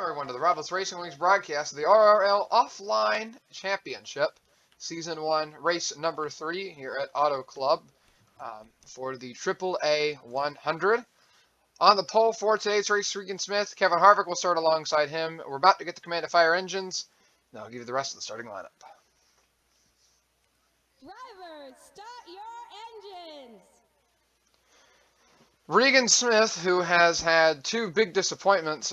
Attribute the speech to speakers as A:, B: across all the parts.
A: everyone, to the Rivals Racing League's broadcast of the RRL Offline Championship, Season 1, Race number 3 here at Auto Club for the AAA 100. On the pole for today's race, Regan Smith. Kevin Harvick will start alongside him. We're about to get the command to fire engines. Now I'll give you the rest of the starting lineup.
B: Drivers, start your engines!
A: Regan Smith, who has had two big disappointments,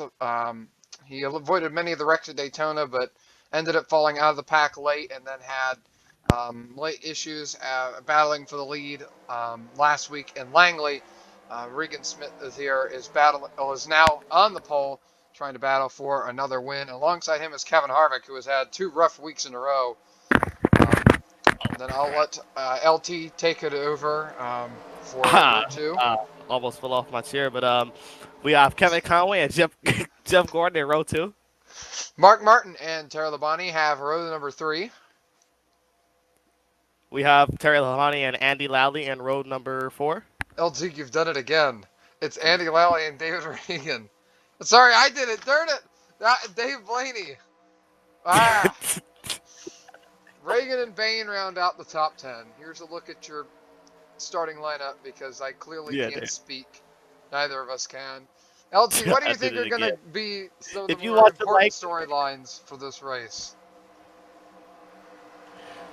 A: he avoided many of the wrecks at Daytona, but ended up falling out of the pack late and then had late issues battling for the lead last week in Langley. Regan Smith is now on the pole, trying to battle for another win. Alongside him is Kevin Harvick, who has had two rough weeks in a row. Then I'll let LT take it over for row 2.
C: Almost fell off my chair, but we have Kevin Conway and Jeff Gordon in row 2.
A: Mark Martin and Terry Labonte have row number 3.
C: We have Terry Labonte and Andy Lally in row number 4.
A: LT, you've done it again. It's Andy Lally and David Regan. Sorry, I did it. Darn it. Dave Blaney. Reagan and Bain round out the top 10. Here's a look at your starting lineup because I clearly can't speak. Neither of us can. LT, what do you think are going to be some of the more important storylines for this race?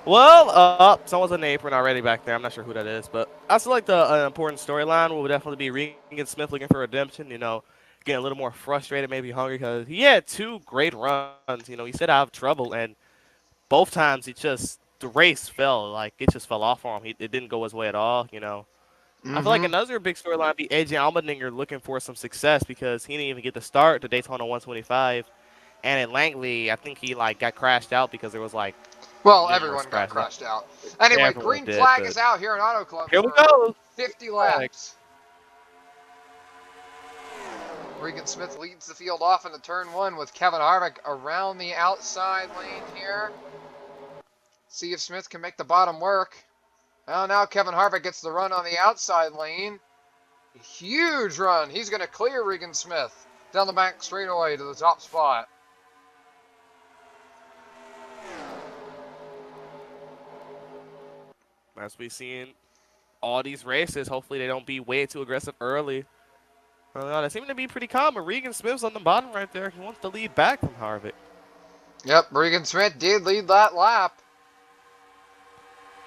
C: Well, someone's on the apron already back there. I'm not sure who that is, but I feel like the important storyline will definitely be Regan Smith looking for redemption. You know, getting a little more frustrated, maybe hungry because he had two great runs. You know, he said I have trouble, and both times the race fell, like it just fell off for him. It didn't go his way at all, you know. I feel like another big storyline would be AJ Allmendinger looking for some success because he didn't even get to start the Daytona 125. And at Langley, I think he got crashed out because there was
A: well, everyone got crashed out. Anyway, green flag is out here in Auto Club.
C: Here we go.
A: 50 laps. Regan Smith leads the field off into turn 1 with Kevin Harvick around the outside lane here. See if Smith can make the bottom work. Well, now Kevin Harvick gets the run on the outside lane. Huge run. He's going to clear Regan Smith down the back straightaway to the top spot.
C: As we see in all these races, hopefully they don't be way too aggressive early. They seem to be pretty calm, but Regan Smith's on the bottom right there. He wants to lead back from Harvick.
A: Yep, Regan Smith did lead that lap.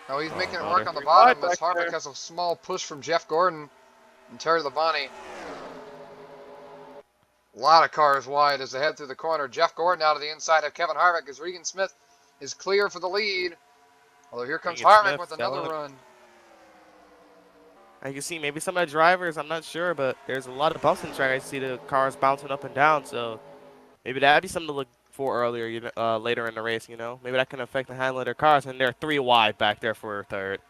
A: Now he's making it work on the bottom as Harvick has a small push from Jeff Gordon and Terry Labonte. A lot of cars wide as they head through the corner. Jeff Gordon out of the inside of Kevin Harvick as Regan Smith is clear for the lead. Although here comes Harvick with another run.
C: And you can see maybe some of the drivers, I'm not sure, but there's a lot of bumps in the track. I see the cars bouncing up and down, so maybe that'd be something to look for earlier, later in the race, you know. Maybe that can affect the handling of their cars, and they're 3 wide back there for third.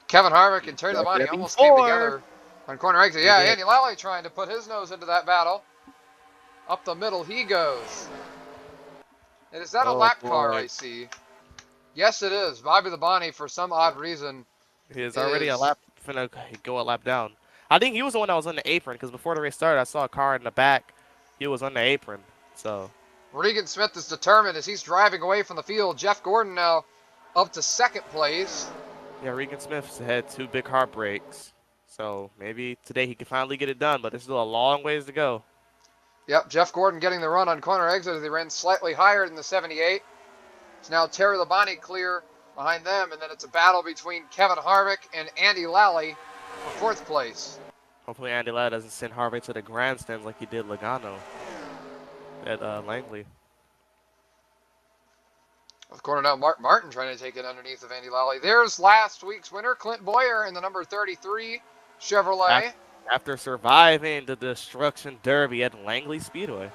A: Kevin Harvick and Terry Labonte almost came together on corner exit. Yeah, Andy Lally trying to put his nose into that battle. Up the middle he goes. And is that a lap car I see? Yes, it is. Bobby Labonte, for some odd reason,
C: he is already finna go a lap down. I think he was the one that was on the apron because before the race started, I saw a car in the back. He was on the apron, so.
A: Regan Smith is determined as he's driving away from the field. Jeff Gordon now up to second place.
C: Yeah, Regan Smith's had 2 big heartbreaks. So maybe today he can finally get it done, but there's still a long ways to go.
A: Yep, Jeff Gordon getting the run on corner exit as they ran slightly higher than the 78. It's now Terry Labonte clear behind them, and then it's a battle between Kevin Harvick and Andy Lally for 4th place.
C: Hopefully Andy Lally doesn't send Harvick to the grandstands like he did Logano at Langley.
A: Of corner now, Mark Martin trying to take it underneath of Andy Lally. There's last week's winner, Clint Boyer in the number 33 Chevrolet.
C: After surviving the Destruction Derby at Langley Speedway.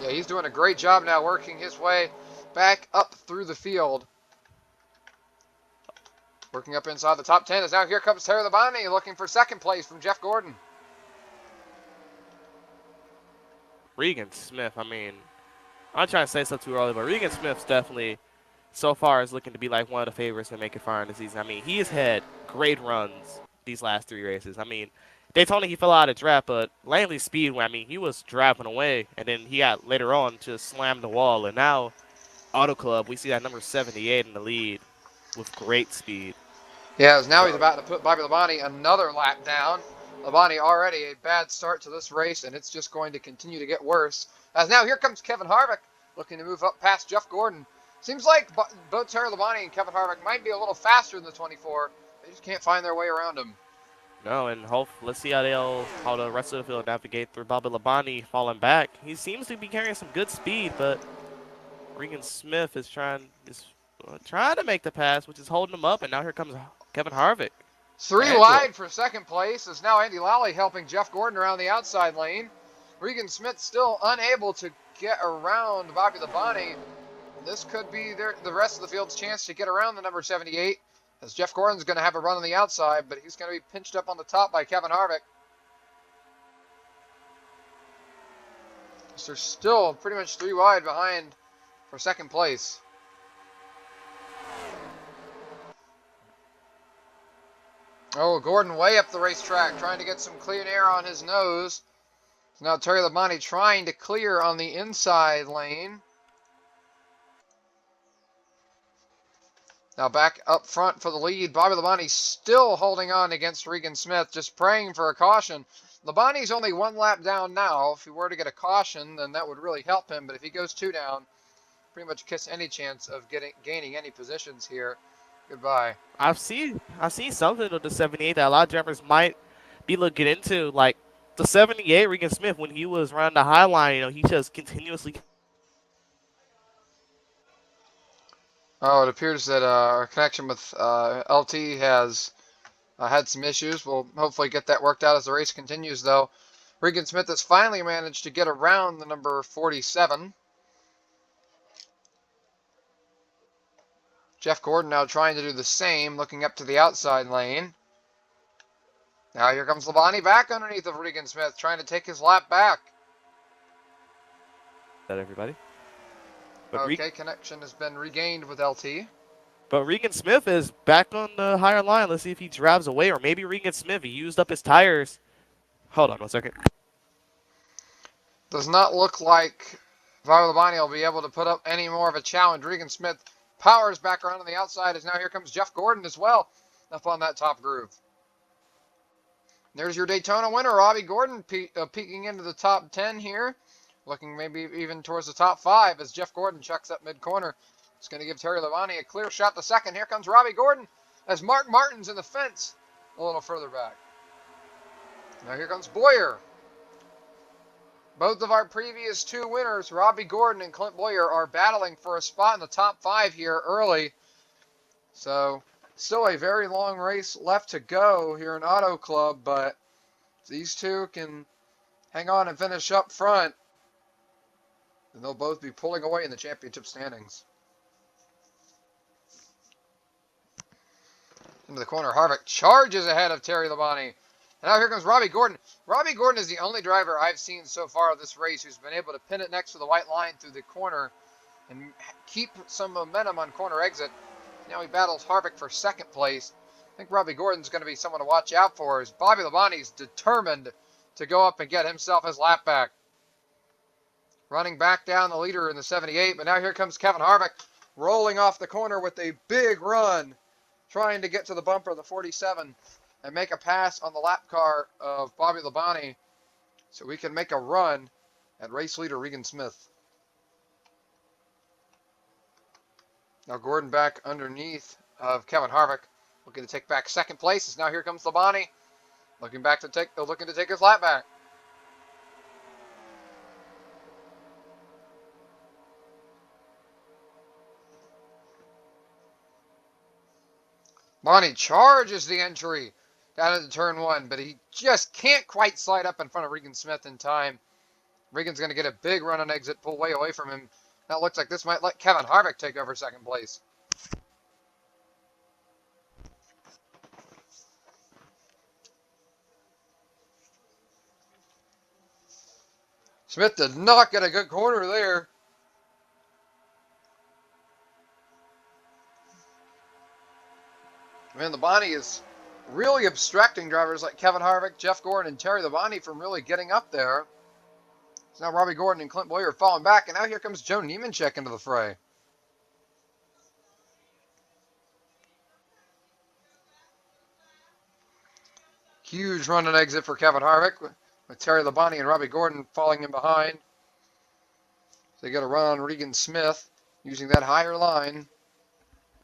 A: Yeah, he's doing a great job now working his way back up through the field. Working up inside the top 10 as now here comes Terry Labonte looking for 2nd place from Jeff Gordon.
C: Regan Smith, I mean, I'm not trying to say stuff too early, but Regan Smith's definitely, so far, is looking to be like one of the favorites to make it far in the season. I mean, he has had great runs these last 3 races. I mean, Daytona he fell out of draft, but Langley's speed, I mean, he was driving away, and then he got later on to slam the wall, and now Auto Club, we see that number 78 in the lead with great speed.
A: Yeah, as now he's about to put Bobby Labonte another lap down. Labonte already a bad start to this race, and it's just going to continue to get worse. As now here comes Kevin Harvick looking to move up past Jeff Gordon. Seems like both Terry Labonte and Kevin Harvick might be a little faster than the 24. They just can't find their way around him.
C: No, and let's see how the rest of the field navigate through Bobby Labonte falling back. He seems to be carrying some good speed, but Regan Smith is trying to make the pass, which is holding him up, and now here comes Kevin Harvick.
A: Three
C: Angela.
A: wide for second place is now Andy Lally helping Jeff Gordon around the outside lane. Regan Smith still unable to get around Bobby Labonte. This could be the rest of the field's chance to get around the number 78, as Jeff Gordon's going to have a run on the outside, but he's going to be pinched up on the top by Kevin Harvick. So they're still pretty much three wide behind for second place. Oh, Gordon way up the racetrack, trying to get some clean air on his nose. So now Terry Labonte trying to clear on the inside lane. Now back up front for the lead. Bobby Labonte still holding on against Regan Smith, just praying for a caution. Labonte's only one lap down now. If he were to get a caution, then that would really help him. But if he goes two down, pretty much kiss any chance of gaining any positions here. Goodbye.
C: I've seen something of the 78 that a lot of drivers might be looking into, like the 78 Regan Smith when he was running the high line. He just continuously
A: Oh, it appears that our connection with LT has had some issues. We'll hopefully get that worked out as the race continues, though. Regan Smith has finally managed to get around the number 47. Jeff Gordon now trying to do the same, looking up to the outside lane. Now here comes Labonte back underneath of Regan Smith, trying to take his lap back.
C: that everybody. But
A: Okay, connection has been regained with LT.
C: But Regan Smith is back on the higher line. Let's see if he drives away, or maybe Regan Smith, he used up his tires. Hold on 1 second.
A: Does not look like Bobby Labonte will be able to put up any more of a challenge. Regan Smith powers back around on the outside as now here comes Jeff Gordon as well up on that top groove. There's your Daytona winner, Robbie Gordon, peeking into the top 10 here. Looking maybe even towards the top 5 as Jeff Gordon chucks up mid-corner. It's going to give Terry Labonte a clear shot to second. Here comes Robbie Gordon as Mark Martin's in the fence a little further back. Now here comes Boyer. Both of our previous two winners, Robbie Gordon and Clint Boyer, are battling for a spot in the top 5 here early. So still a very long race left to go here in Auto Club, but these two can hang on and finish up front, and they'll both be pulling away in the championship standings. Into the corner, Harvick charges ahead of Terry Labonte. And now here comes Robbie Gordon. Robbie Gordon is the only driver I've seen so far of this race who's been able to pin it next to the white line through the corner and keep some momentum on corner exit. Now he battles Harvick for second place. I think Robbie Gordon's going to be someone to watch out for, as Bobby Labonte's determined to go up and get himself his lap back. Running back down the leader in the 78, but now here comes Kevin Harvick rolling off the corner with a big run, trying to get to the bumper of the 47 and make a pass on the lap car of Bobby Labonte so we can make a run at race leader Regan Smith. Now Gordon back underneath of Kevin Harvick, looking to take back second place. Now here comes Labonte, looking to take his lap back. Labonte charges the entry down into turn 1, but he just can't quite slide up in front of Regan Smith in time. Regan's going to get a big run on exit, pull way away from him. That looks like this might let Kevin Harvick take over second place. Smith did not get a good corner there. Man, Labonte is really obstructing drivers like Kevin Harvick, Jeff Gordon, and Terry Labonte from really getting up there. So now Robbie Gordon and Clint Boyer are falling back, and now here comes Joe Nemechek into the fray. Huge run and exit for Kevin Harvick with Terry Labonte and Robbie Gordon falling in behind. So they got a run on Regan Smith using that higher line.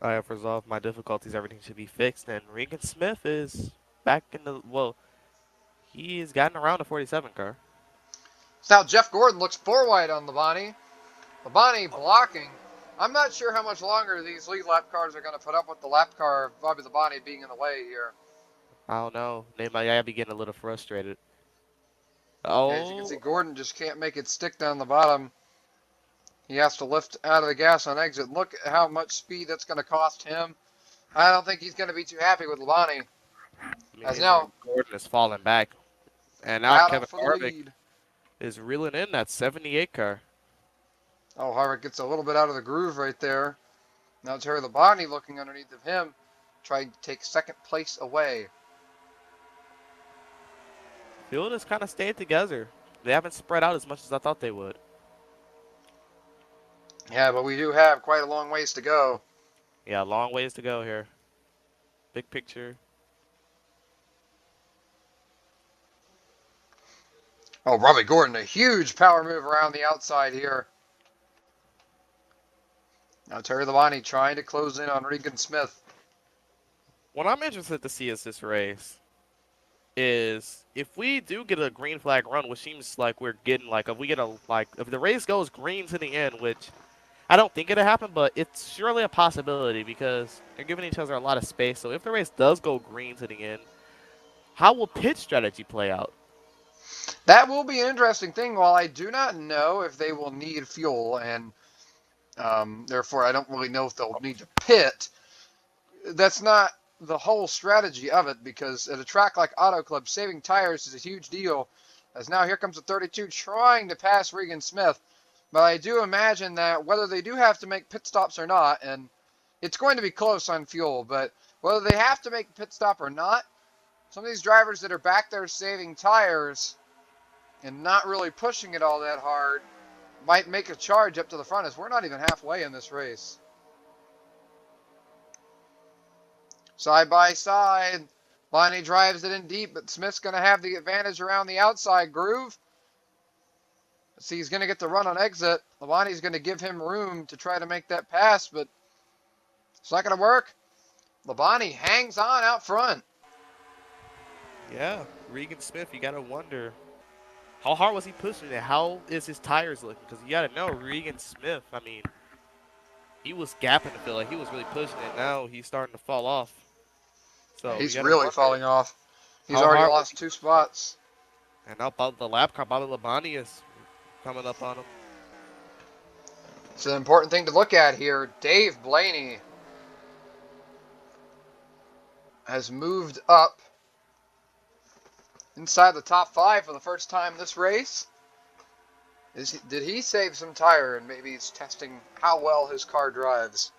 C: I have resolved my difficulties. Everything should be fixed. And Regan Smith is back in the, well, he has gotten around the 47 car.
A: So now Jeff Gordon looks four wide on Labonte. Labonte blocking. I'm not sure how much longer these lead lap cars are going to put up with the lap car of Bobby Labonte being in the way here.
C: I don't know. They might be getting a little frustrated.
A: Yeah, as you can see,
C: Oh,
A: Gordon just can't make it stick down the bottom. He has to lift out of the gas on exit. Look at how much speed that's going to cost him. I don't think he's going to be too happy with Labonte.
C: I mean,
A: As
C: his
A: now,
C: Gordon is falling back. And now
A: battle
C: Kevin
A: for the
C: Harvick
A: lead.
C: is reeling in that 78 car.
A: Oh, Harvick gets a little bit out of the groove right there. Now Terry Labonte looking underneath of him, trying to take second place away.
C: Field is kind of staying together. They haven't spread out as much as I thought they would.
A: Yeah, but we do have quite a long ways to go.
C: Yeah, long ways to go here. Big picture.
A: Oh, Robbie Gordon, a huge power move around the outside here. Now Terry Labonte trying to close in on Regan Smith.
C: What I'm interested to see is this race is if we do get a green flag run, which seems like we're getting like if we get a like if the race goes green to the end, which I don't think it'll happen, but it's surely a possibility because they're giving each other a lot of space. So if the race does go green to the end, how will pit strategy play out?
A: That will be an interesting thing. While I do not know if they will need fuel, and therefore I don't really know if they'll need to pit, that's not the whole strategy of it, because at a track like Auto Club, saving tires is a huge deal. As now here comes the 32 trying to pass Regan Smith. But I do imagine that whether they do have to make pit stops or not, and it's going to be close on fuel, but whether they have to make a pit stop or not, some of these drivers that are back there saving tires and not really pushing it all that hard might make a charge up to the front, as we're not even halfway in this race. Side by side, Bonnie drives it in deep, but Smith's going to have the advantage around the outside groove. See, he's going to get the run on exit. Labonte's going to give him room to try to make that pass, but it's not going to work. Labonte hangs on out front.
C: Yeah, Regan Smith, you gotta wonder how hard was he pushing it? How is his tires looking? Because you gotta know Regan Smith. I mean, he was gapping the field, like he was really pushing it. Now he's starting to fall off. So you
A: He's
C: gotta
A: really
C: wonder
A: falling off. He's
C: how
A: already
C: hard was
A: lost
C: he?
A: 2 spots.
C: And now the lap car, Bobby Labonte is coming up on him.
A: It's an important thing to look at here. Dave Blaney has moved up inside the top 5 for the first time this race. Did he save some tire, and maybe he's testing how well his car drives?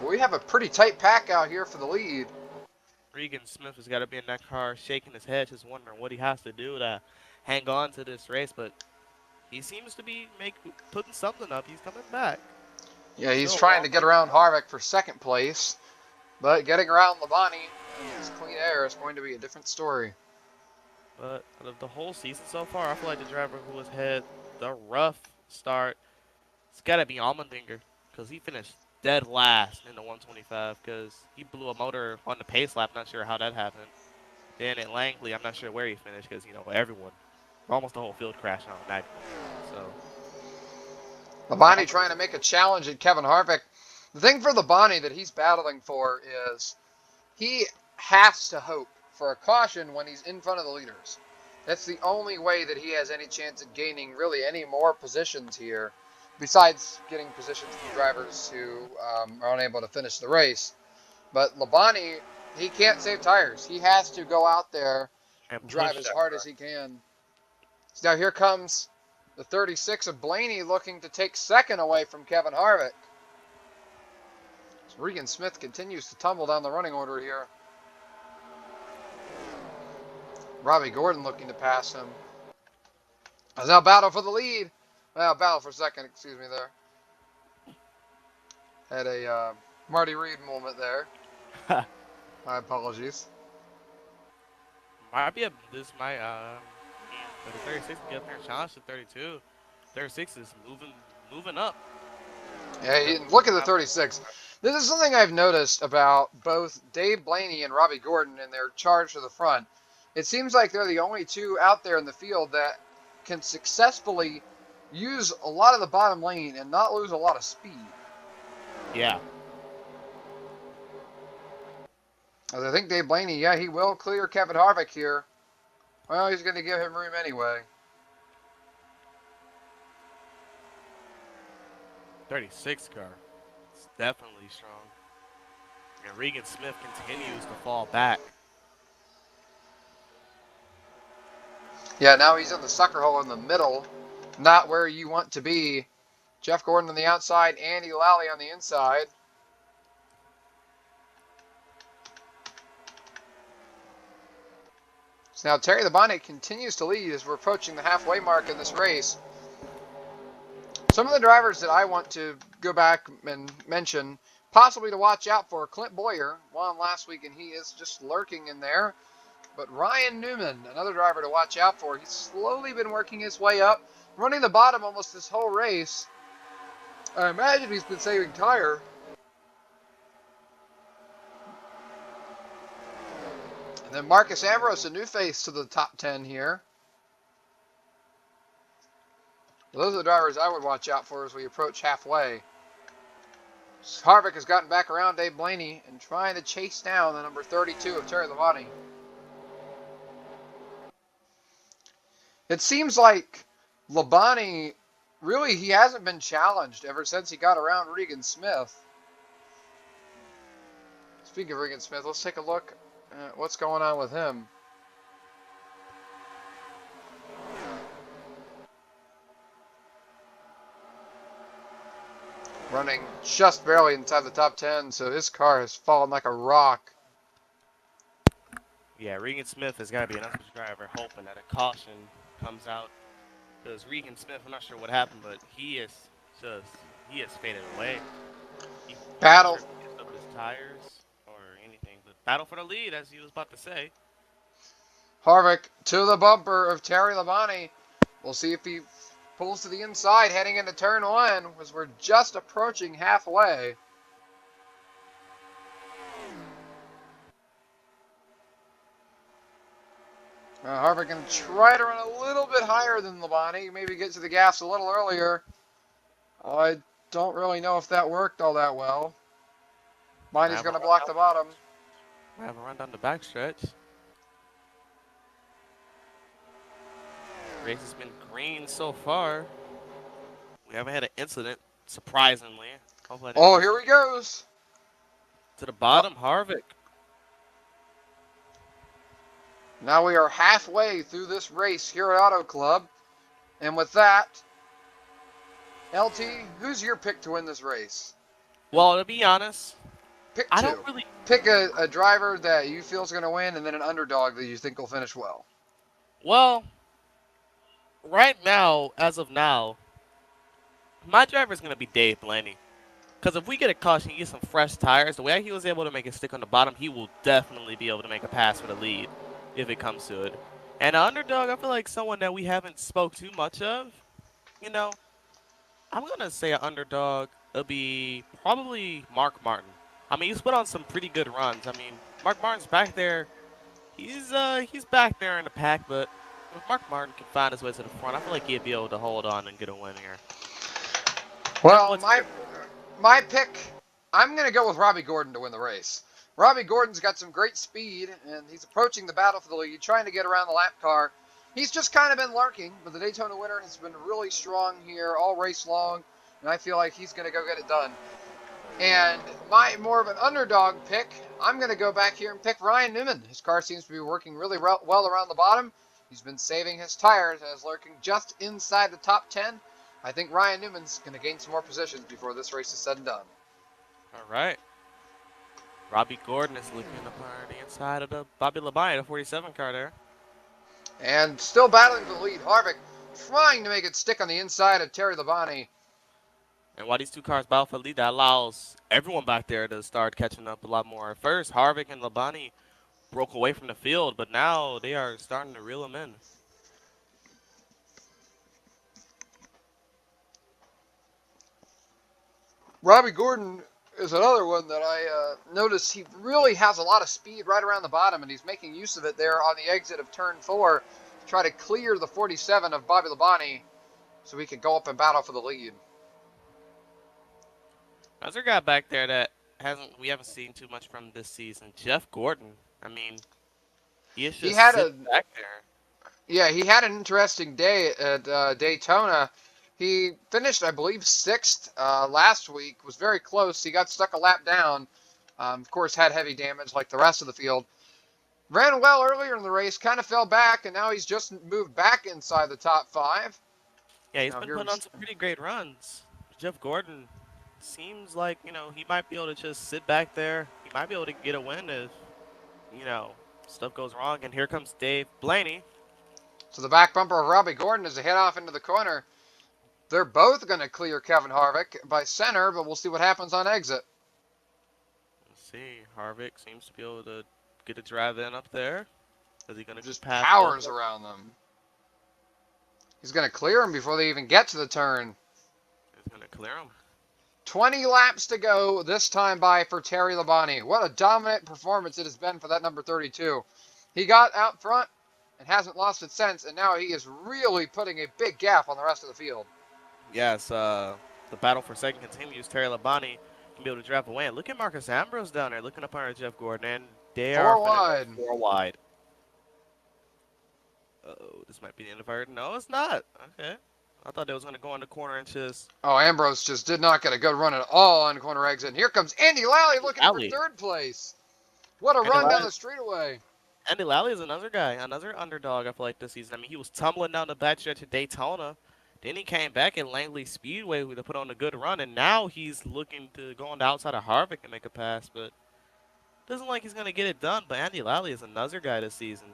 A: But we have a pretty tight pack out here for the lead.
C: Regan Smith has got to be in that car, shaking his head, just wondering what he has to do to hang on to this race. But he seems to be putting something up. He's coming back.
A: Yeah, he's
C: Still a
A: trying
C: long
A: to
C: way
A: get around Harvick for second place, but getting around Labonte and his clean air is going to be a different story.
C: But out of the whole season so far, I feel like the driver who has had the rough start, it's got to be Allmendinger because he finished dead last in the 125 because he blew a motor on the pace lap. Not sure how that happened. Then at Langley, I'm not sure where he finished because, everyone, almost the whole field crashed on that point. So,
A: Labonte trying to make a challenge at Kevin Harvick. The thing for Labonte that he's battling for is he has to hope for a caution when he's in front of the leaders. That's the only way that he has any chance at gaining really any more positions here, besides getting positions from drivers who are unable to finish the race. But Labonte, he can't save tires. He has to go out there
C: and
A: and drive
C: push
A: as
C: that
A: hard
C: car.
A: as he can. So now here comes the 36 of Blaney looking to take second away from Kevin Harvick. Regan Smith continues to tumble down the running order here. Robbie Gordon looking to pass him. There's now battle for the lead. Well, battle for second, excuse me there. Had a Marty Reed moment there. My apologies.
C: Might be this might but the 36 can get up there and challenge the 32. 36 is moving up.
A: Yeah, look at the 36. This is something I've noticed about both Dave Blaney and Robbie Gordon in their charge to the front. It seems like they're the only two out there in the field that can successfully use a lot of the bottom lane and not lose a lot of speed.
C: Yeah.
A: As I think Dave Blaney, yeah, he will clear Kevin Harvick here. Well, he's going to give him room anyway.
C: 36 car. It's definitely strong. And Regan Smith continues to fall back.
A: Yeah, now he's in the sucker hole in the middle. Not where you want to be. Jeff Gordon on the outside, Andy Lally on the inside. So now Terry Labonte continues to lead as we're approaching the halfway mark in this race. Some of the drivers that I want to go back and mention, possibly to watch out for, Clint Boyer won last week and he is just lurking in there. But Ryan Newman, another driver to watch out for, he's slowly been working his way up, running the bottom almost this whole race. I imagine he's been saving tire. And then Marcus Ambrose, a new face to the top 10 here. Those are the drivers I would watch out for as we approach halfway. Harvick has gotten back around Dave Blaney and trying to chase down the number 32 of Terry Labonte. It seems like Labonte, really, he hasn't been challenged ever since he got around Regan Smith. Speaking of Regan Smith, let's take a look at what's going on with him. Running just barely inside the top 10, so his car has fallen like a rock.
C: Yeah, Regan Smith has got to be an unswitch driver, hoping that a caution comes out. Because Regan Smith, I'm not sure what happened, but he has faded away.
A: Battle.
C: Up his tires or anything, but battle for the lead, as he was about to say.
A: Harvick to the bumper of Terry Labonte. We'll see if he pulls to the inside heading into turn one as we're just approaching halfway. Harvick going to try to run a little bit higher than Labonte, maybe get to the gas a little earlier. I don't really know if that worked all that well. Labonte's going to block the bottom.
C: I have a run down the backstretch. Race has been green so far. We haven't had an incident, surprisingly.
A: Oh, here he goes.
C: To the bottom, Harvick.
A: Now we are halfway through this race here at Auto Club. And with that, LT, who's your pick to win this race?
C: Well, to be honest,
A: Pick
C: I
A: two.
C: don't really...
A: Pick a driver that you feel is going to win and then an underdog that you think will finish well.
C: Well, right now, as of now, my driver is going to be Dave Blaney. Because if we get a caution, he gets some fresh tires, the way he was able to make it stick on the bottom, he will definitely be able to make a pass for the lead if it comes to it. And an underdog, I feel like someone that we haven't spoke too much of. You know, I'm going to say an underdog will be probably Mark Martin. I mean, he's put on some pretty good runs. I mean, Mark Martin's back there. He's back there in the pack, but if Mark Martin can find his way to the front, I feel like he'd be able to hold on and get a win here.
A: Well, my pick, I'm going to go with Robbie Gordon to win the race. Robbie Gordon's got some great speed, and he's approaching the battle for the lead, trying to get around the lap car. He's just kind of been lurking, but the Daytona winner has been really strong here all race long, and I feel like he's going to go get it done. And my more of an underdog pick, I'm going to go back here and pick Ryan Newman. His car seems to be working really well around the bottom. He's been saving his tires and is lurking just inside the top 10. I think Ryan Newman's going to gain some more positions before this race is said and done.
C: All right. Robbie Gordon is looking up on the inside of the Bobby Labonte, the 47 car there.
A: And still battling for the lead. Harvick trying to make it stick on the inside of Terry Labonte.
C: And while these two cars battle for the lead, that allows everyone back there to start catching up a lot more. First, Harvick and Labonte broke away from the field, but now they are starting to reel them in.
A: Robbie Gordon is another one that I noticed he really has a lot of speed right around the bottom, and he's making use of it there on the exit of turn 4 to try to clear the 47 of Bobby Labonte so he can go up and battle for the lead.
C: Another guy back there that we haven't seen too much from this season, Jeff Gordon. I mean, he is
A: He
C: just
A: had
C: sitting
A: a
C: back there.
A: Yeah, he had an interesting day at Daytona. He finished, I believe, sixth last week. Was very close. He got stuck a lap down. Of course, had heavy damage like the rest of the field. Ran well earlier in the race, kind of fell back, and now he's just moved back inside the top 5.
C: Yeah, he's
A: Now
C: been
A: here we
C: putting on some pretty great runs. Jeff Gordon seems like, he might be able to just sit back there. He might be able to get a win if, you know, stuff goes wrong. And here comes Dave Blaney.
A: So the back bumper of Robbie Gordon as they head off into the corner. They're both going to clear Kevin Harvick by center, but we'll see what happens on exit.
C: Let's see. Harvick seems to be able to get a drive in up there. Is he going to
A: Just
C: pass both?
A: powers around them. He's going to clear them before they even get to the turn.
C: He's going to clear him.
A: 20 laps to go this time by for Terry Labonte. What a dominant performance it has been for that number 32. He got out front and hasn't lost it since, and now he is really putting a big gap on the rest of the field.
C: Yes, the battle for second continues. Terry Labonte can be able to drive away. And look at Marcus Ambrose down there looking up under Jeff Gordon, and they are
A: 4
C: finna go
A: wide.
C: 4 wide. Uh-oh, this might be the end of our... No, it's not. Okay. I thought they was going to go in the corner and just...
A: Oh, Ambrose just did not get a good run at all on corner exit. And here comes Andy Lally looking for
C: Lally.
A: third place. What a
C: Andy
A: run down
C: Lally.
A: the straightaway.
C: Andy Lally is another guy, another underdog I feel like this season. I mean, he was tumbling down the backstretch at Daytona. Then he came back at Langley Speedway to put on a good run, and now he's looking to go on the outside of Harvick and make a pass, but doesn't like he's going to get it done. But Andy Lally is another guy this season.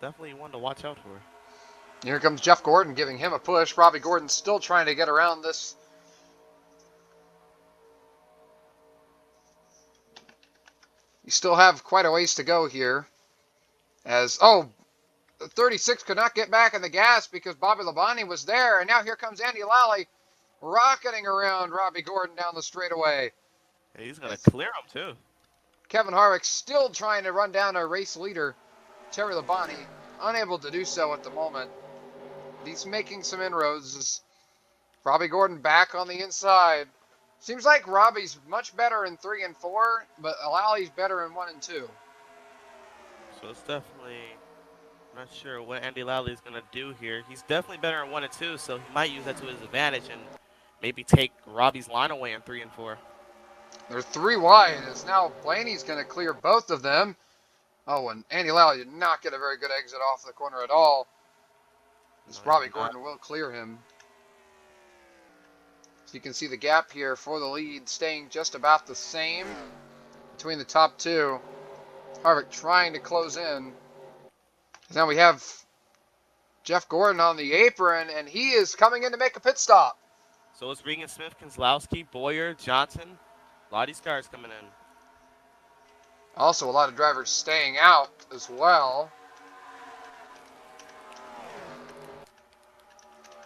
C: Definitely one to watch out for.
A: Here comes Jeff Gordon giving him a push. Robbie Gordon still trying to get around this. You still have quite a ways to go here. As, 36 could not get back in the gas because Bobby Labonte was there. And now here comes Andy Lally rocketing around Robbie Gordon down the straightaway.
C: Hey, he's going to clear him, too.
A: Kevin Harvick still trying to run down a race leader, Terry Labonte, unable to do so at the moment. He's making some inroads. Robbie Gordon back on the inside. Seems like Robbie's much better in 3 and 4, but Lally's better in 1 and 2.
C: So it's definitely... I'm not sure what Andy Lally is going to do here. He's definitely better in 1 and 2, so he might use that to his advantage and maybe take Robbie's line away in 3 and 4.
A: They're 3 wide as now Blaney's going to clear both of them. Oh, and Andy Lally did not get a very good exit off the corner at all. This Robbie Gordon will clear him. So you can see the gap here for the lead staying just about the same between the top 2. Harvick trying to close in. Now we have Jeff Gordon on the apron, and he is coming in to make a pit stop.
C: So it's Regan Smith, Keselowski, Boyer, Johnson. A lot of these cars coming in.
A: Also, a lot of drivers staying out as well.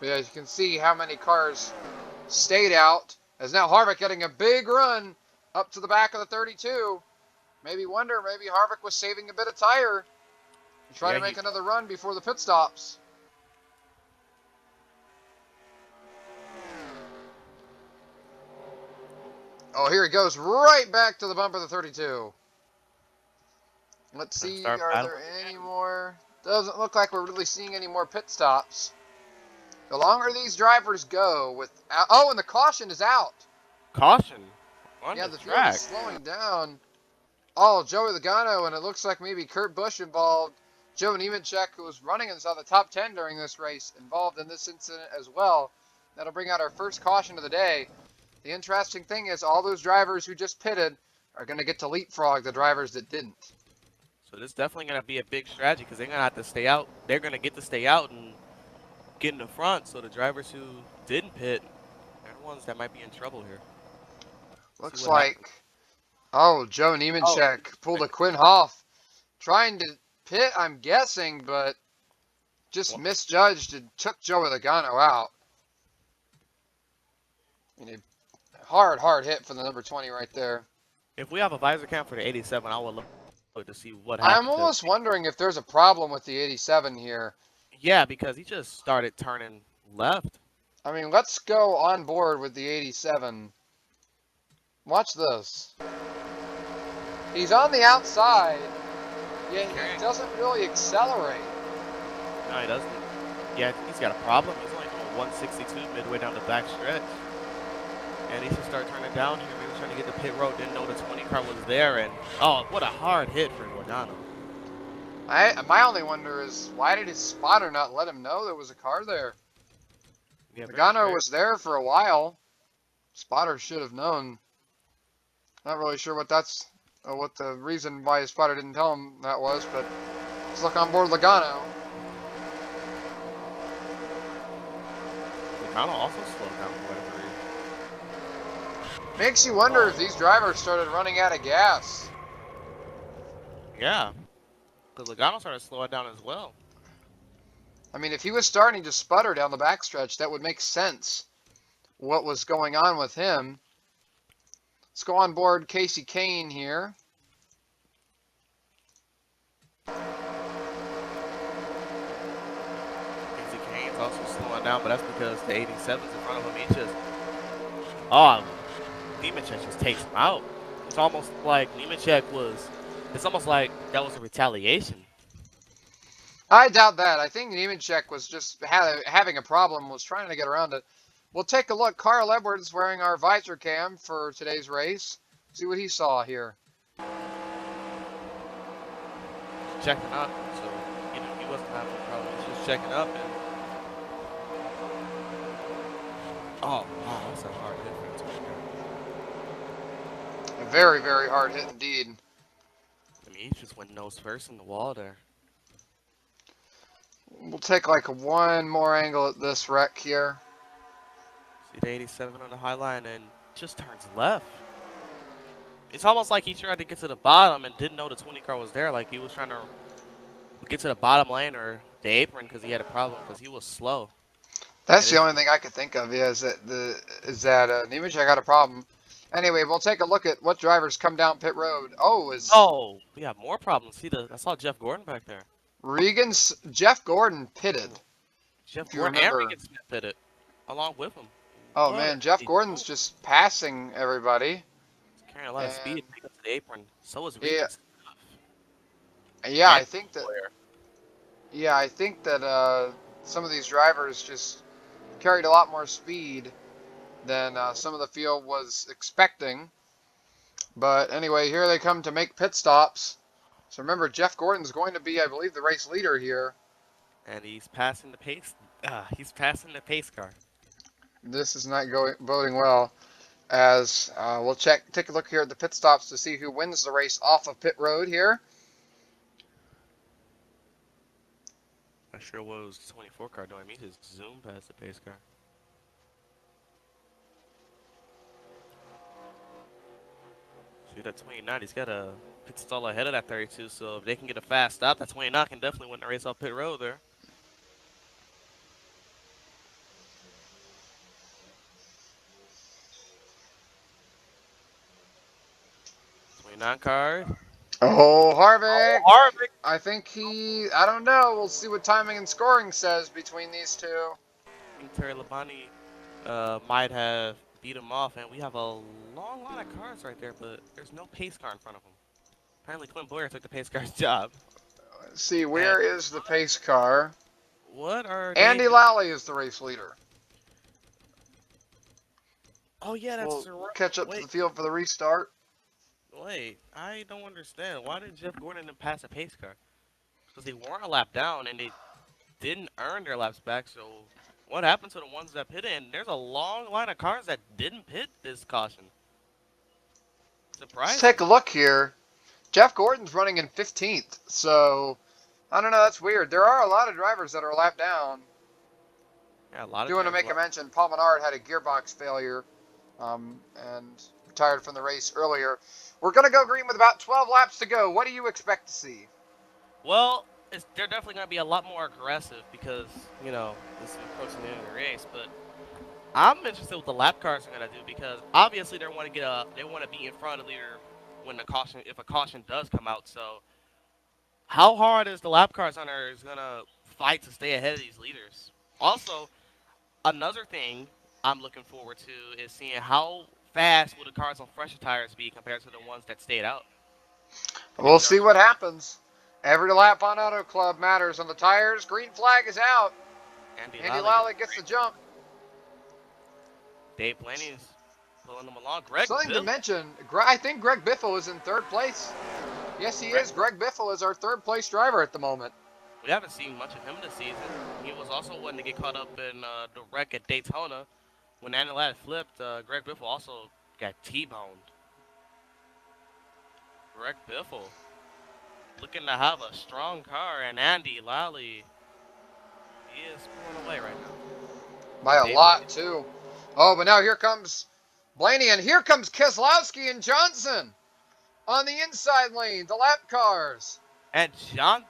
A: But yeah, you can see how many cars stayed out. As now Harvick getting a big run up to the back of the 32. Maybe Harvick was saving a bit of tire and try to make another run before the pit stops. Oh, here he goes right back to the bumper of the 32. Let's see, are there any more? Doesn't look like we're really seeing any more pit stops. The longer these drivers go with... Oh, and the caution is out.
C: Caution?
A: Yeah, the field is slowing down. Oh, Joey Logano, and it looks like maybe Kurt Busch involved. Joe Nemechek, who was running inside the top 10 during this race, involved in this incident as well. That'll bring out our first caution of the day. The interesting thing is all those drivers who just pitted are going to get to leapfrog the drivers that didn't.
C: So this is definitely gonna be a big strategy because they're gonna have to stay out. They're gonna get to stay out and get in the front. So the drivers who didn't pit, they're the ones that might be in trouble here. See
A: Looks
C: what happens.
A: like, oh, Joe
C: Oh,
A: Nemechek pulled a Quinn Hoff trying to pit, I'm guessing, but just
C: well,
A: misjudged and took Joe Logano out. I mean, a hard hit for the number 20 right there.
C: if we have a visor cam for the 87, I would love to see what happened
A: I'm
C: because
A: almost wondering if there's a problem with the 87 here.
C: yeah, because he just started turning left.
A: I mean, let's go on board with the 87. Watch this. He's on the outside, yet he doesn't really accelerate.
C: No, he doesn't. Yeah, he's got a problem. He's only doing 162 midway down the back stretch. And he should start turning down here. Maybe trying to get the pit road. Didn't know the 20 car was there. And, oh, what a hard hit for Logano.
A: My only wonder is, why did his spotter not let him know there was a car there?
C: Yeah,
A: Logano was there for a while. Spotter should have known. Not really sure what what the reason why his spotter didn't tell him that was, but let's look on board Logano.
C: Logano also slowed down for whatever reason.
A: Makes you wonder if these drivers started running out of gas.
C: Yeah, because Logano started slowing down as well.
A: I mean, if he was starting to sputter down the backstretch, that would make sense. What was going on with him? Let's go on board Casey Kane here.
C: Casey Kane's also slowing down, but that's because the 87's in front of him. He just, oh, Nemechek just takes him out. It's almost like it's almost like that was a retaliation.
A: I doubt that. I think Nemechek was just having a problem, was trying to get around it. We'll take a look. Carl Edwards wearing our visor cam for today's race. See what he saw here.
C: Checking up, so he wasn't having a problem. He was just checking up, and oh wow, that's a hard hit for him.
A: A very hard hit indeed.
C: I mean, he just went nose first in the wall there.
A: We'll take like one more angle at this wreck here.
C: See the 87 on the high line and just turns left. It's almost like he tried to get to the bottom and didn't know the 20 car was there. Like he was trying to get to the bottom lane or the apron because he had a problem because he was slow.
A: That's the only thing I could think of. Yeah, is that Nemechek had a problem. Anyway, we'll take a look at what drivers come down pit road.
C: Oh, we have more problems. See, I saw Jeff Gordon back there.
A: Jeff Gordon pitted.
C: Jeff
A: If you
C: Gordon and
A: remember.
C: Regan Smith pitted along with him.
A: Oh man, Jeff Gordon's just passing everybody.
C: He's carrying a lot of speed to up to the apron. So is
A: Yeah.
C: Regan.
A: Yeah, I think that. Yeah, I think that some of these drivers just carried a lot more speed than some of the field was expecting. But anyway, here they come to make pit stops. So remember, Jeff Gordon's going to be, I believe, the race leader here.
C: And he's passing the pace. He's passing the pace car.
A: This is not boding well. As we'll take a look here at the pit stops to see who wins the race off of pit road here.
C: Not sure what was the 24 car doing. I mean, just zoom past the pace car. See that 29, he's got a pit stall ahead of that 32, so if they can get a fast stop, that 29 can definitely win the race off pit road there. Car.
A: Oh, Harvick!
C: Oh, Harvick!
A: I think I don't know. We'll see what timing and scoring says between these two.
C: Terry Labonte might have beat him off, and we have a long line of cars right there, but there's no pace car in front of him. Apparently, Clint Boyer took the pace car's job.
A: Let's see, where is the pace car?
C: What are
A: Andy Lally is the race leader.
C: Oh, yeah, that's
A: we'll catch up to the field for the restart.
C: Wait, I don't understand. Why did Jeff Gordon then pass a pace car? Because they weren't a lap down, and they didn't earn their laps back, so what happened to the ones that pitted? And there's a long line of cars that didn't pit this caution.
A: Let's
C: Surprising.
A: take a look here. Jeff Gordon's running in 15th, so I don't know. That's weird. There are a lot of drivers that are a lap down.
C: Yeah, a lot of
A: Do want to
C: drivers.
A: make a mention. Paul Menard had a gearbox failure and retired from the race earlier. We're going to go green with about 12 laps to go. What do you expect to see?
C: Well, they're definitely going to be a lot more aggressive because, this is approaching the end of the race. But I'm interested what the lap cars are going to do because obviously they want to be in front of the leader when if a caution does come out. So how hard is the lap cars hunter is going to fight to stay ahead of these leaders? Also, another thing I'm looking forward to is seeing how fast will the cars on fresher tires be compared to the ones that stayed out. If
A: We'll
C: they're
A: see what happens. Every lap on Auto Club matters. On the tires, green flag is out.
C: Andy
A: Andy
C: Lally doing
A: Lally gets the
C: great.
A: jump.
C: Dave Blaney's pulling them along. Greg
A: Something to
C: Biffle.
A: mention, I think Greg Biffle is in third place. Yes, he
C: Greg,
A: is. Greg Biffle is our third place driver at the moment.
C: we haven't seen much of him this season. He was also one to get caught up in the wreck at Daytona. When Andy Lally flipped, Greg Biffle also got T-boned. Greg Biffle looking to have a strong car, and Andy Lally, he is pulling away right now.
A: By a
C: Dave
A: lot, too. Oh, but now here comes Blaney, and here comes Keselowski and Johnson on the inside lane, the lap cars.
C: And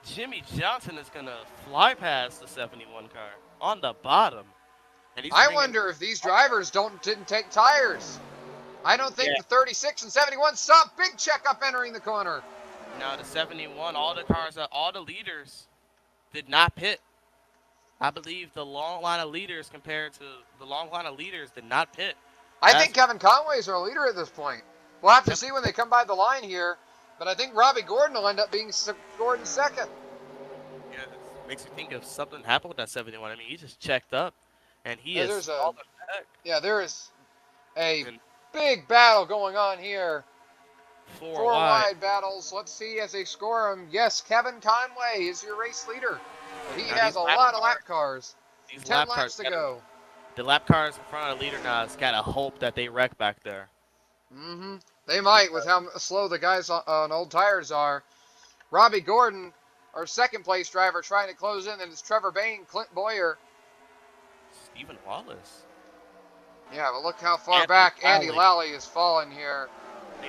C: Jimmy Johnson is going to fly past the 71 car on the bottom. And he's
A: I
C: bringing.
A: wonder if these drivers didn't take tires. I don't
C: Yeah.
A: think the 36 and 71 stop. Big checkup entering the corner.
C: Now, the 71, all the leaders did not pit. I believe the long line of leaders compared to the long line of leaders did not pit.
A: I think
C: That's
A: Kevin Conway's our leader at this point. We'll have to
C: Kevin,
A: see when they come by the line here, but I think Robbie Gordon will end up being Gordon's second.
C: yeah, it makes me think of something happened with that 71. I mean, he just checked up, and he is
A: There's a
C: falling back.
A: there is a
C: And
A: big battle going on here.
C: four
A: Four
C: wide.
A: wide battles. Let's see as they score them. Yes, Kevin Conway is your race leader. But he
C: Now
A: has a lot of lap cars.
C: these
A: 10
C: lap
A: laps
C: cars,
A: to go.
C: the lap cars in front of the leader now has got to hope that they wreck back there.
A: They might with how slow the guys on old tires are. Robbie Gordon, our second place driver, trying to close in, and it's Trevor Bain, Clint Boyer.
C: Stephen Wallace.
A: Yeah, but look how far back Andy Lally is falling here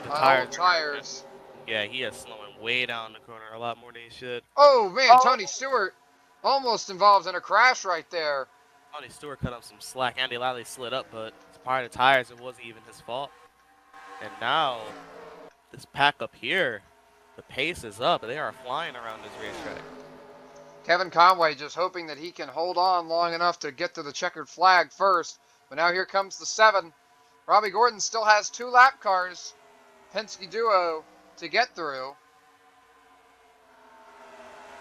A: on old tires.
C: Yeah, he is slowing way down the corner a lot more than he should.
A: Oh, man, Tony Stewart almost involved in a crash right there.
C: Tony Stewart cut him some slack. Andy Lally slid up, but it's part of the tires. It wasn't even his fault. And now, this pack up here, the pace is up. They are flying around this racetrack.
A: Kevin Conway just hoping that he can hold on long enough to get to the checkered flag first. But now here comes the 7. Robbie Gordon still has 2 lap cars, Penske duo, to get through.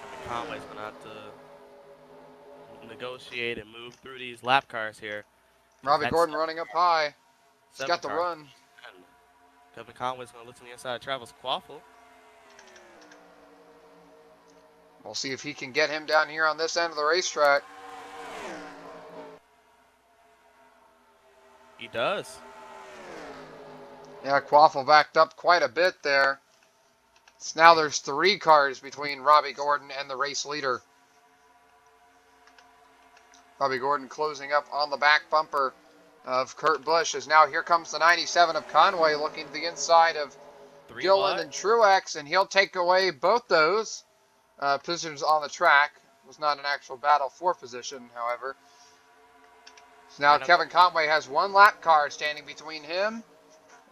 C: Kevin Conway's going to have to negotiate and move through these lap cars here.
A: Robbie Gordon running up high. He's got the run.
C: And Kevin Conway's going to listen to the inside of Travis Quaffle.
A: We'll see if he can get him down here on this end of the racetrack.
C: He does.
A: Yeah, Quaffle backed up quite a bit there. So now there's 3 cars between Robbie Gordon and the race leader. Robbie Gordon closing up on the back bumper of Kurt Busch as now here comes the 97 of Conway looking to the inside of Gillen and Truex, and he'll take away both those positions on the track. It was not an actual battle for position, however. So now Kevin Conway has 1 lap car standing between him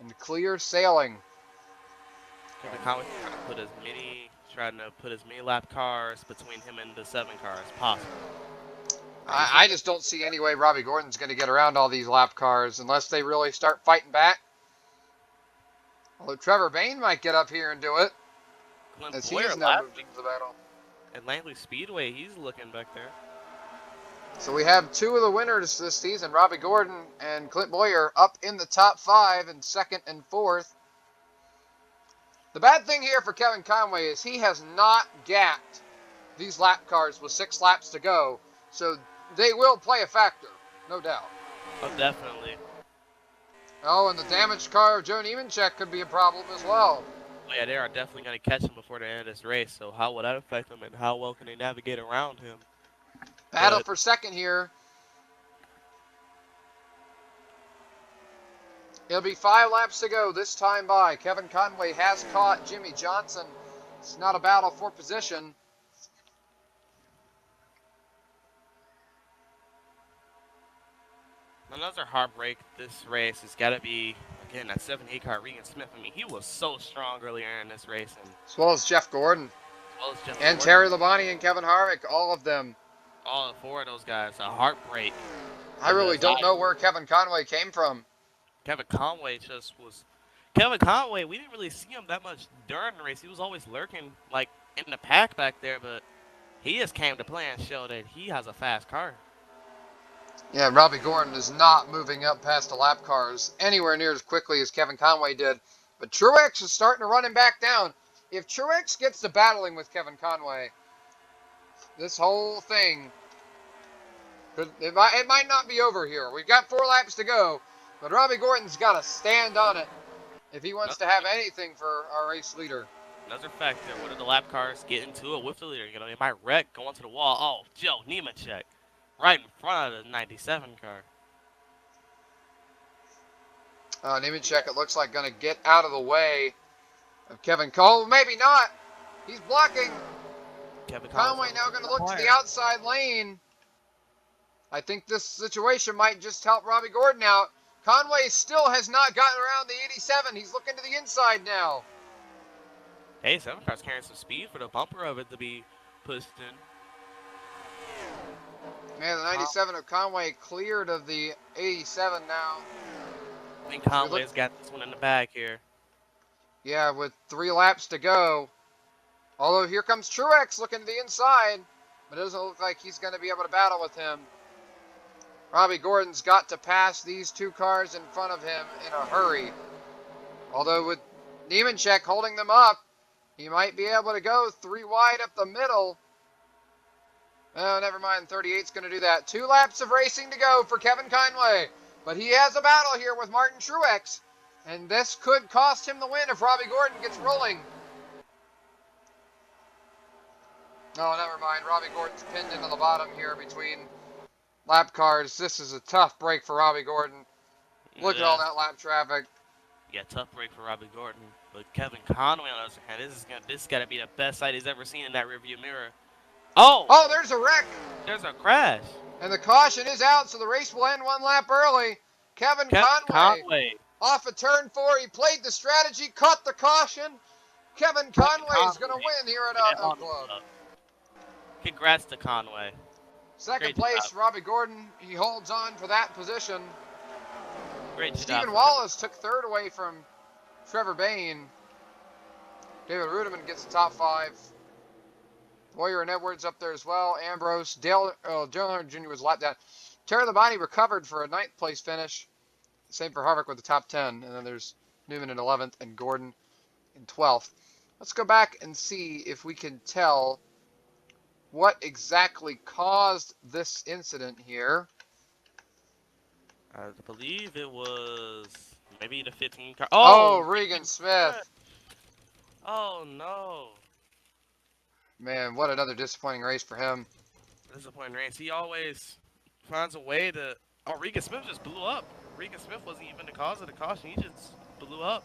A: and clear sailing.
C: Kevin Conway trying to put as many lap cars between him and the 7 car as possible.
A: I just don't see any way Robbie Gordon's going to get around all these lap cars unless they really start fighting back. Although Trevor Bain might get up here and do it. As he is now moved into the battle.
C: At Langley Speedway, he's looking back there.
A: So we have 2 of the winners this season, Robbie Gordon and Clint Boyer, up in the top 5 in 2nd and 4th. The bad thing here for Kevin Conway is he has not gapped these lap cars with 6 laps to go. So they will play a factor, no doubt.
C: Oh, definitely.
A: Oh, and the damaged car of Joe Nemechek could be a problem as well.
C: Oh, yeah, they are definitely going to catch him before the end of this race. So how will that affect him, and how well can they navigate around him?
A: Battle
C: But
A: for second here. It'll be 5 laps to go this time by. Kevin Conway has caught Jimmy Johnson. It's not a battle for position.
C: another heartbreak this race has got to be, again, that 7-8 car, Regan Smith. I mean, he was so strong earlier in this race, and
A: As well as Jeff Gordon.
C: as well as Jeff
A: And
C: Gordon.
A: Terry Labonte and Kevin Harvick, all of them.
C: All four of those guys, a heartbreak.
A: I really
C: Because
A: don't know where Kevin Conway came from.
C: Kevin Conway just was. Kevin Conway, we didn't really see him that much during the race. He was always lurking, like, in the pack back there, but he just came to play and show that he has a fast car.
A: Yeah, Robbie Gordon is not moving up past the lap cars anywhere near as quickly as Kevin Conway did. But Truex is starting to run him back down. If Truex gets to battling with Kevin Conway, this whole thing, it might not be over here. We've got 4 laps to go, but Robbie Gordon's got to stand on it if he wants to have anything for our race leader.
C: Another factor, what if the lap cars get into it with the leader? You know, they might wreck, go onto the wall. Oh, Joe Nemechek, right in front of the 97 car.
A: Nemechek, it looks like, going to get out of the way of Kevin Cole. Maybe not. He's blocking.
C: Kevin
A: Conway now going to look to the outside lane. I think this situation might just help Robbie Gordon out. Conway still has not gotten around the 87. He's looking to the inside now.
C: Hey, 7 car's carrying some speed for the bumper of it to be pushed in.
A: Man, the 97 of Conway cleared of the 87 now.
C: I think Conway's got this one in the bag here.
A: Yeah, with 3 laps to go. Although here comes Truex looking to the inside, but it doesn't look like he's going to be able to battle with him. Robbie Gordon's got to pass these 2 cars in front of him in a hurry. Although with Nemechek holding them up, he might be able to go 3 wide up the middle. Oh, never mind. 38's going to do that. 2 laps of racing to go for Kevin Conway. But he has a battle here with Martin Truex. And this could cost him the win if Robbie Gordon gets rolling. Oh, never mind. Robbie Gordon's pinned into the bottom here between lap cars. This is a tough break for Robbie Gordon. Look at all that lap traffic.
C: Yeah, tough break for Robbie Gordon. But Kevin Conway, on the other hand, this got to be the best sight he's ever seen in that rearview mirror. Oh,
A: there's a wreck.
C: There's a crash.
A: And the caution is out, so the race will end 1 lap early. Kevin Conway off of turn 4. He played the strategy, caught the caution. Kevin Conway is going to win here at Auto Club.
C: Congrats to Conway.
A: Second place, Robbie Gordon. He holds on for that position.
C: Great job.
A: Stephen Wallace took 3rd away from Trevor Bayne. David Rudiman gets the top 5. Boyer and Edwards up there as well. Ambrose, Dale Earnhardt Jr. was lap down. Terry Labonte recovered for a 9th place finish. Same for Harvick with the top 10. And then there's Newman in 11th and Gordon in 12th. Let's go back and see if we can tell what exactly caused this incident here.
C: I believe it was maybe the 15 car.
A: Oh, Regan Smith.
C: Oh, no.
A: Man, what another disappointing race for him.
C: Disappointing race. He always finds a way to... Oh, Regan Smith just blew up. Regan Smith wasn't even the cause of the caution. He just blew up.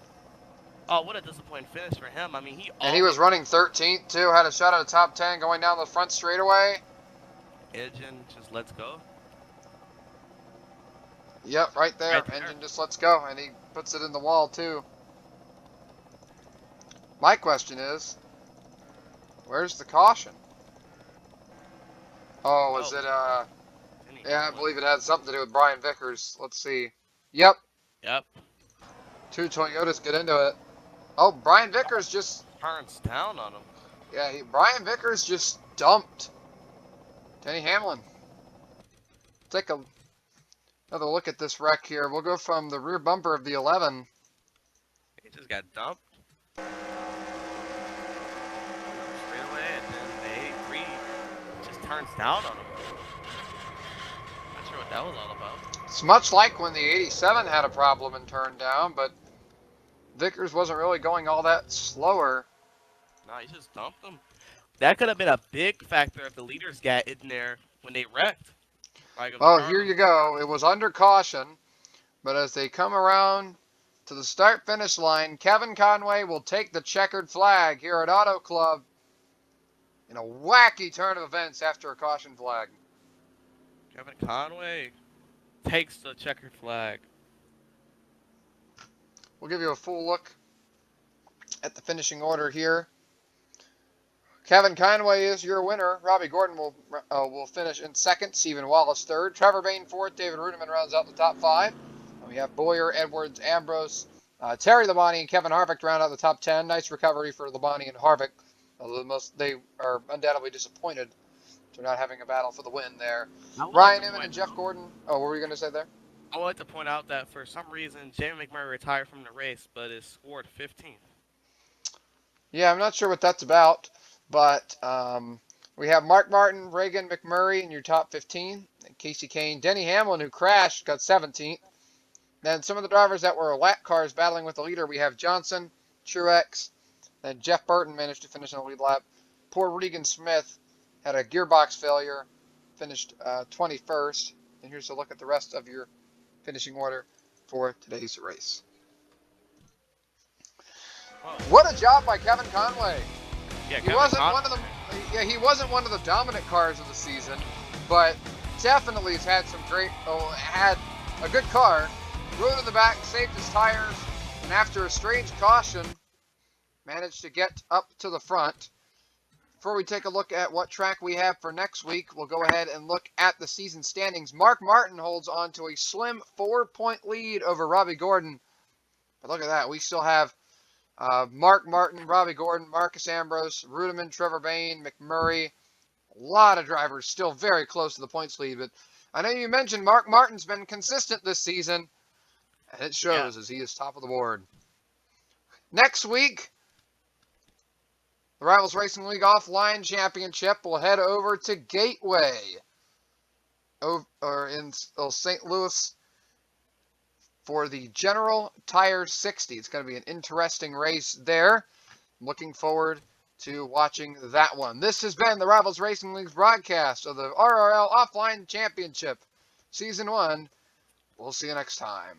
C: Oh, what a disappointing finish for him. I mean,
A: he was running 13th, too. Had a shot at the top 10 going down the front straightaway.
C: Engine just lets go.
A: Yep, right there. Engine just lets go, and he puts it in the wall, too. My question is, where's the caution? Oh, was it, yeah, I believe it had something to do with Brian Vickers. Let's see. Yep. 2 Toyotas get into it. Oh, Brian Vickers just...
C: turns down on him.
A: Yeah, Brian Vickers just dumped Denny Hamlin. Take another look at this wreck here. We'll go from the rear bumper of the 11.
C: He just got dumped. Straight away, and then the 8-3 just turns down on him. Not sure what that was all about.
A: It's much like when the 87 had a problem and turned down, but Vickers wasn't really going all that slower.
C: Nah, you just dumped them. That could have been a big factor if the leaders got in there when they wrecked. Like if the
A: Oh,
C: car
A: here
C: was
A: you go. It was under caution, but as they come around to the start-finish line, Kevin Conway will take the checkered flag here at Auto Club in a wacky turn of events after a caution flag.
C: Kevin Conway takes the checkered flag.
A: We'll give you a full look at the finishing order here. Kevin Conway is your winner. Robbie Gordon will finish in second. Stephen Wallace third. Trevor Bain fourth. David Rudeman rounds out the top five. And we have Boyer, Edwards, Ambrose, Terry Labonte, and Kevin Harvick round out the top 10. Nice recovery for Labonte and Harvick. They are undoubtedly disappointed for not having a battle for the win there.
C: I would like
A: Ryan
C: to
A: Newman and
C: point
A: Jeff Gordon. Oh, what were you going to say there?
C: I would like to point out that for some reason Jamie McMurray retired from the race, but is scored 15th.
A: Yeah, I'm not sure what that's about, but we have Mark Martin, Reagan McMurray in your top 15, and Casey Kane, Denny Hamlin, who crashed, got 17th. Then some of the drivers that were lap cars battling with the leader, we have Johnson, Truex, then Jeff Burton managed to finish in the lead lap. Poor Regan Smith had a gearbox failure, finished 21st. And here's a look at the rest of your finishing order for today's race.
C: Oh,
A: What a job by Kevin Conway.
C: yeah,
A: He
C: Kevin
A: wasn't
C: Conway.
A: one of the he wasn't one of the dominant cars of the season, but definitely has had had a good car. Rode in the back, saved his tires, and after a strange caution, managed to get up to the front. Before we take a look at what track we have for next week, we'll go ahead and look at the season standings. Mark Martin holds on to a slim 4-point lead over Robbie Gordon. But look at that, we still have Mark Martin, Robbie Gordon, Marcus Ambrose, Rudeman, Trevor Bain, McMurray. A lot of drivers still very close to the points lead. But I know you mentioned Mark Martin's been consistent this season, and it
C: Yeah.
A: shows as he is top of the board. Next week, the Rivals Racing League Offline Championship will head over to Gateway in St. Louis for the General Tire 60. It's going to be an interesting race there. I'm looking forward to watching that one. This has been the Rivals Racing League's broadcast of the RRL Offline Championship, Season 1. We'll see you next time.